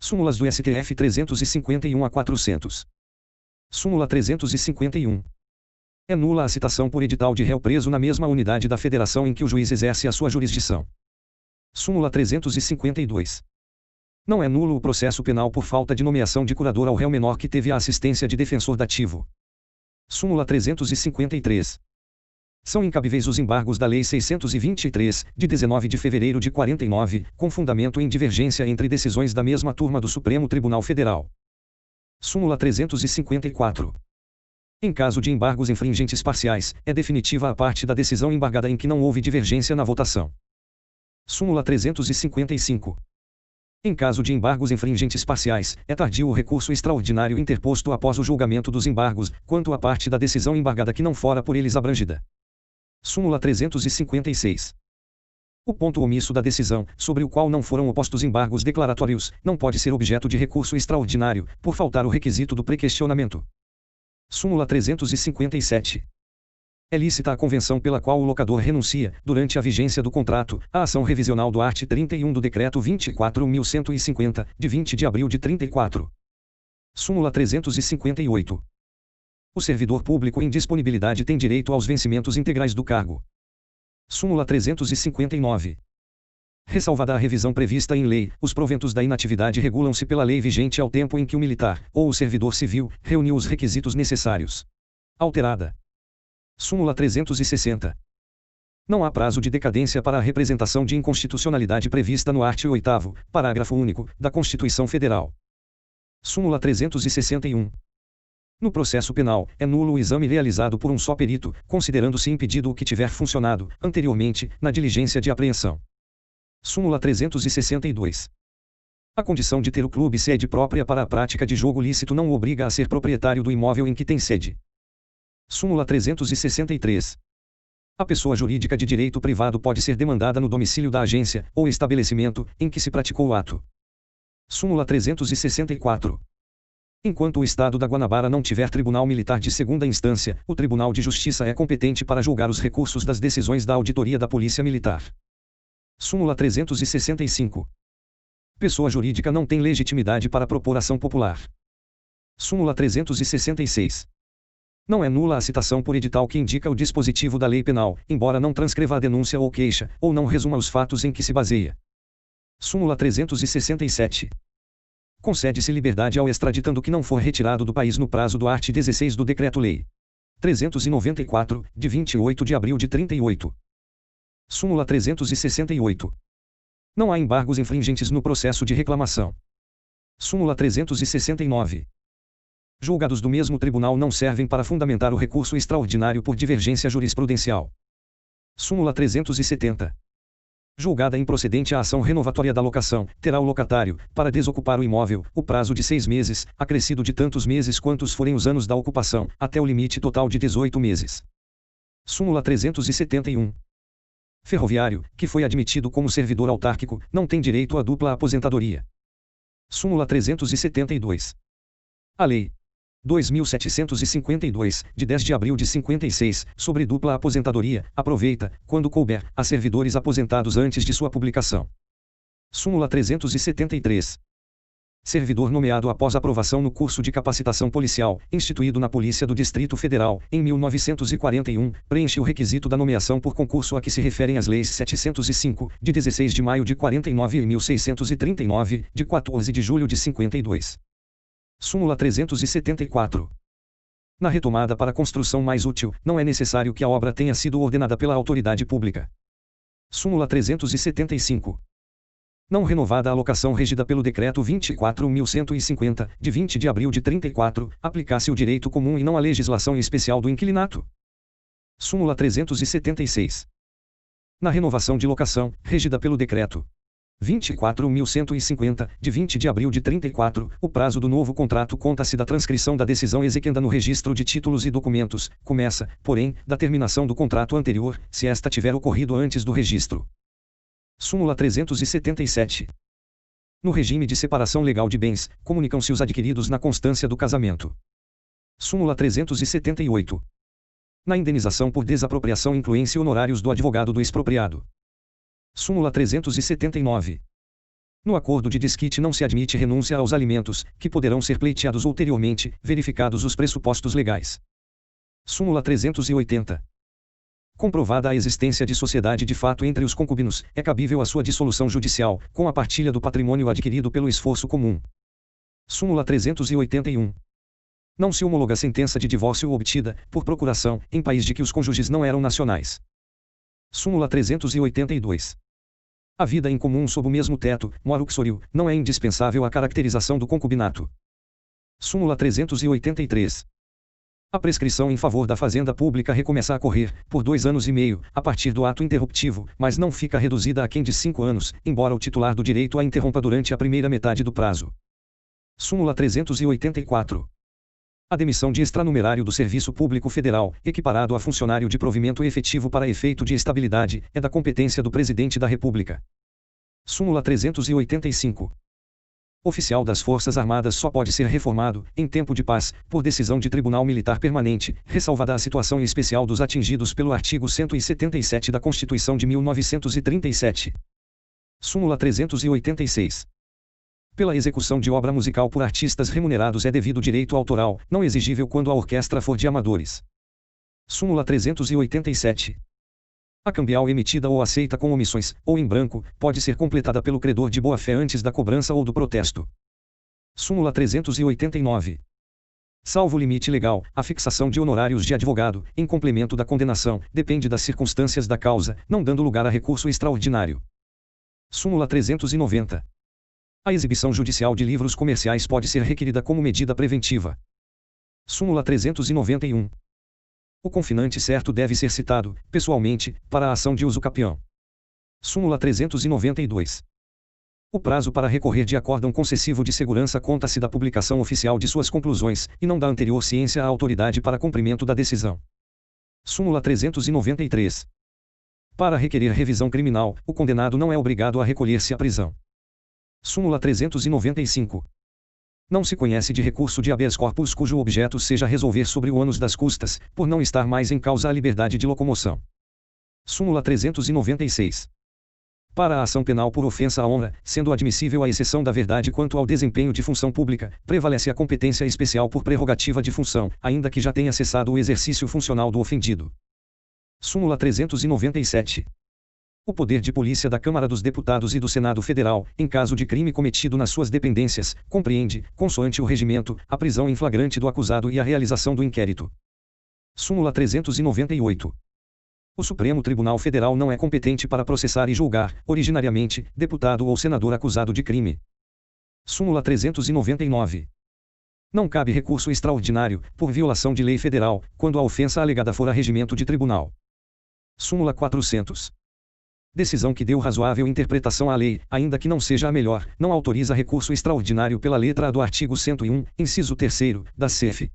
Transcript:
Súmulas do STF 351 a 400. Súmula 351. É nula a citação por edital de réu preso na mesma unidade da federação em que o juiz exerce a sua jurisdição. Súmula 352. Não é nulo o processo penal por falta de nomeação de curador ao réu menor que teve a assistência de defensor dativo. Súmula 353. São incabíveis os embargos da Lei 623, de 19 de fevereiro de 49, com fundamento em divergência entre decisões da mesma turma do Supremo Tribunal Federal. Súmula 354. Em caso de embargos infringentes parciais, é definitiva a parte da decisão embargada em que não houve divergência na votação. Súmula 355. Em caso de embargos infringentes parciais, é tardio o recurso extraordinário interposto após o julgamento dos embargos, quanto à parte da decisão embargada que não fora por eles abrangida. Súmula 356. O ponto omisso da decisão, sobre o qual não foram opostos embargos declaratórios, não pode ser objeto de recurso extraordinário, por faltar o requisito do prequestionamento. Súmula 357. É lícita a convenção pela qual o locador renuncia, durante a vigência do contrato, à ação revisional do art. 31 do Decreto 24.150, de 20 de abril de 34. Súmula 358. O servidor público em disponibilidade tem direito aos vencimentos integrais do cargo. Súmula 359. Ressalvada a revisão prevista em lei, os proventos da inatividade regulam-se pela lei vigente ao tempo em que o militar, ou o servidor civil, reuniu os requisitos necessários. Alterada. Súmula 360. Não há prazo de decadência para a representação de inconstitucionalidade prevista no art. 8º, parágrafo único, da Constituição Federal. Súmula 361. No processo penal, é nulo o exame realizado por um só perito, considerando-se impedido o que tiver funcionado, anteriormente, na diligência de apreensão. Súmula 362. A condição de ter o clube sede própria para a prática de jogo lícito não o obriga a ser proprietário do imóvel em que tem sede. Súmula 363. A pessoa jurídica de direito privado pode ser demandada no domicílio da agência, ou estabelecimento, em que se praticou o ato. Súmula 364. Enquanto o Estado da Guanabara não tiver tribunal militar de segunda instância, o Tribunal de Justiça é competente para julgar os recursos das decisões da Auditoria da Polícia Militar. Súmula 365. Pessoa jurídica não tem legitimidade para propor ação popular. Súmula 366. Não é nula a citação por edital que indica o dispositivo da lei penal, embora não transcreva a denúncia ou queixa, ou não resuma os fatos em que se baseia. Súmula 367. Concede-se liberdade ao extraditando que não for retirado do país no prazo do art. 16 do Decreto-Lei 394, de 28 de abril de 38. Súmula 368. Não há embargos infringentes no processo de reclamação. Súmula 369. Julgados do mesmo tribunal não servem para fundamentar o recurso extraordinário por divergência jurisprudencial. Súmula 370. Julgada improcedente a ação renovatória da locação, terá o locatário, para desocupar o imóvel, o prazo de 6 meses, acrescido de tantos meses quantos forem os anos da ocupação, até o limite total de 18 meses. Súmula 371. Ferroviário, que foi admitido como servidor autárquico, não tem direito à dupla aposentadoria. Súmula 372. A Lei 2.752, de 10 de abril de 56, sobre dupla aposentadoria, aproveita, quando couber, a servidores aposentados antes de sua publicação. Súmula 373. Servidor nomeado após aprovação no curso de capacitação policial, instituído na Polícia do Distrito Federal, em 1941, preenche o requisito da nomeação por concurso a que se referem as leis 705, de 16 de maio de 49 e 1639, de 14 de julho de 52. Súmula 374. Na retomada para construção mais útil, não é necessário que a obra tenha sido ordenada pela autoridade pública. Súmula 375. Não renovada a locação regida pelo Decreto 24.150, de 20 de abril de 34, aplicar-se o direito comum e não a legislação especial do inquilinato. Súmula 376. Na renovação de locação, regida pelo Decreto 24.150, de 20 de abril de 34, o prazo do novo contrato conta-se da transcrição da decisão exequenda no registro de títulos e documentos, começa, porém, da terminação do contrato anterior, se esta tiver ocorrido antes do registro. Súmula 377. No regime de separação legal de bens, comunicam-se os adquiridos na constância do casamento. Súmula 378. Na indenização por desapropriação incluem-se honorários do advogado do expropriado. Súmula 379. No acordo de desquite não se admite renúncia aos alimentos, que poderão ser pleiteados ulteriormente, verificados os pressupostos legais. Súmula 380. Comprovada a existência de sociedade de fato entre os concubinos, é cabível a sua dissolução judicial, com a partilha do patrimônio adquirido pelo esforço comum. Súmula 381. Não se homologa sentença de divórcio obtida, por procuração, em país de que os cônjuges não eram nacionais. Súmula 382. A vida em comum sob o mesmo teto, mora uxoriu, não é indispensável à caracterização do concubinato. Súmula 383. A prescrição em favor da fazenda pública recomeça a correr, por 2 anos e meio, a partir do ato interruptivo, mas não fica reduzida a quem de 5 anos, embora o titular do direito a interrompa durante a primeira metade do prazo. Súmula 384. A demissão de extranumerário do Serviço Público Federal, equiparado a funcionário de provimento efetivo para efeito de estabilidade, é da competência do Presidente da República. Súmula 385. Oficial das Forças Armadas só pode ser reformado, em tempo de paz, por decisão de Tribunal Militar Permanente, ressalvada a situação especial dos atingidos pelo artigo 177 da Constituição de 1937. Súmula 386. Pela execução de obra musical por artistas remunerados é devido direito autoral, não exigível quando a orquestra for de amadores. Súmula 387. A cambial emitida ou aceita com omissões, ou em branco, pode ser completada pelo credor de boa-fé antes da cobrança ou do protesto. Súmula 389. Salvo limite legal, a fixação de honorários de advogado, em complemento da condenação, depende das circunstâncias da causa, não dando lugar a recurso extraordinário. Súmula 390. A exibição judicial de livros comerciais pode ser requerida como medida preventiva. Súmula 391. O confinante certo deve ser citado, pessoalmente, para a ação de uso capião. Súmula 392. O prazo para recorrer de acórdão concessivo de segurança conta-se da publicação oficial de suas conclusões, e não da anterior ciência à autoridade para cumprimento da decisão. Súmula 393. Para requerer revisão criminal, o condenado não é obrigado a recolher-se à prisão. Súmula 395. Não se conhece de recurso de habeas corpus cujo objeto seja resolver sobre o ônus das custas, por não estar mais em causa a liberdade de locomoção. Súmula 396. Para a ação penal por ofensa à honra, sendo admissível a exceção da verdade quanto ao desempenho de função pública, prevalece a competência especial por prerrogativa de função, ainda que já tenha cessado o exercício funcional do ofendido. Súmula 397. O poder de polícia da Câmara dos Deputados e do Senado Federal, em caso de crime cometido nas suas dependências, compreende, consoante o regimento, a prisão em flagrante do acusado e a realização do inquérito. Súmula 398. O Supremo Tribunal Federal não é competente para processar e julgar, originariamente, deputado ou senador acusado de crime. Súmula 399. Não cabe recurso extraordinário, por violação de lei federal, quando a ofensa alegada for a regimento de tribunal. Súmula 400. Decisão que deu razoável interpretação à lei, ainda que não seja a melhor, não autoriza recurso extraordinário pela letra A do artigo 101, inciso 3º, da CEF.